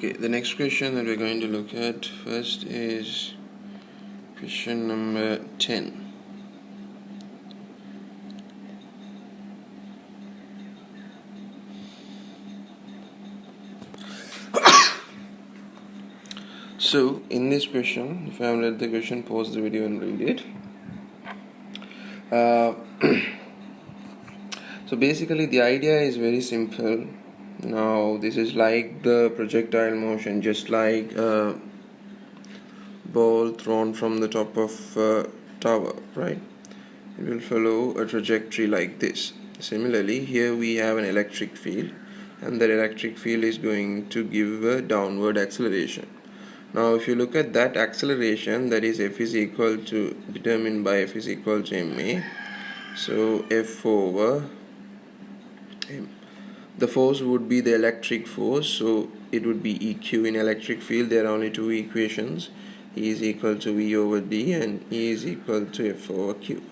Okay, the next question that we're going to look at first is question number 10. So, in this question, if I have read the question, pause the video and read it. So basically the idea is very simple. Now this is like the projectile motion, just like a ball thrown from the top of a tower, right? It will follow a trajectory like this. Similarly, here we have an electric field, and that electric field is going to give a downward acceleration. Now if you look at that acceleration, that is F is equal to, determined by F is equal to ma, so F over m. The force would be the electric force, so it would be EQ. In electric field there are only two equations, E is equal to V over D and E is equal to F over Q.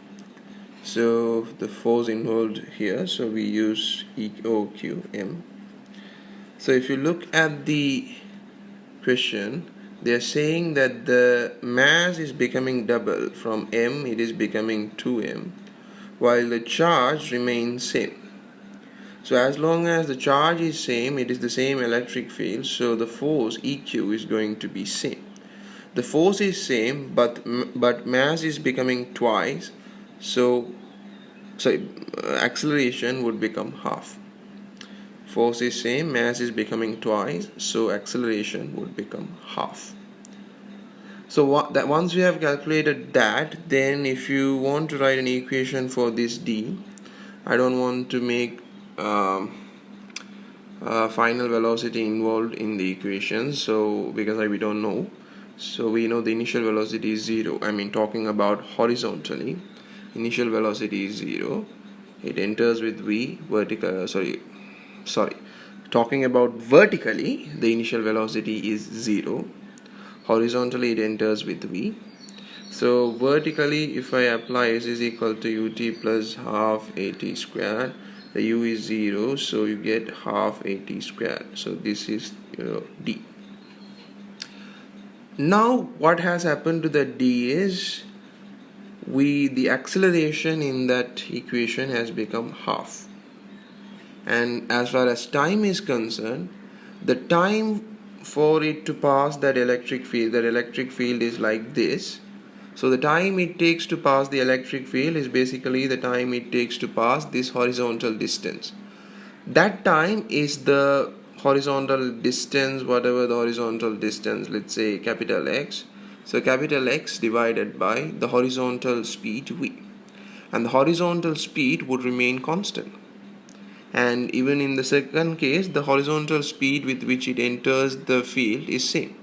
So the force involved here, so we use EOQM. So if you look at the question, they are saying that the mass is becoming double. From m it is becoming 2m, while the charge remains same. So as long as the charge is same, it is the same electric field, so the force EQ is going to be same. The force is same, but mass is becoming twice, so acceleration would become half. Force is same, mass is becoming twice, so acceleration would become half. So once you have calculated that, then if you want to write an equation for this D, I don't want to make final velocity involved in the equation, so because we don't know, so we know the initial velocity is 0. I mean, talking about horizontally, initial velocity is 0. It enters with V vertical, talking about vertically, the initial velocity is 0. Horizontally it enters with V. So vertically, if I apply S is equal to ut plus half at squared, the u is 0, so you get half at squared. So this is D. Now what has happened to the D is the acceleration in that equation has become half. And as far as time is concerned, the time for it to pass that electric field is like this. So the time it takes to pass the electric field is basically the time it takes to pass this horizontal distance. That time is the horizontal distance, whatever the horizontal distance, let's say capital X. So capital X divided by the horizontal speed V. And the horizontal speed would remain constant. And even in the second case, the horizontal speed with which it enters the field is same.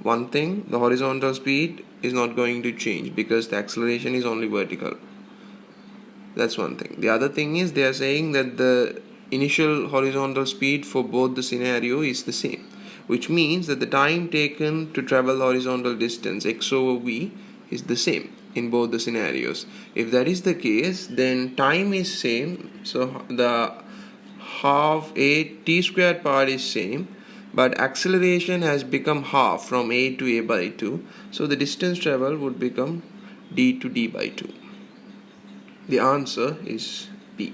One thing, the horizontal speed is not going to change because the acceleration is only vertical. That's one thing. The other thing is they are saying that the initial horizontal speed for both the scenario is the same, which means that the time taken to travel the horizontal distance x over v is the same in both the scenarios. If that is the case, then time is same, so the half a t squared part is same, but acceleration has become half from a to a by 2, so the distance traveled would become d to d by 2. The answer is B.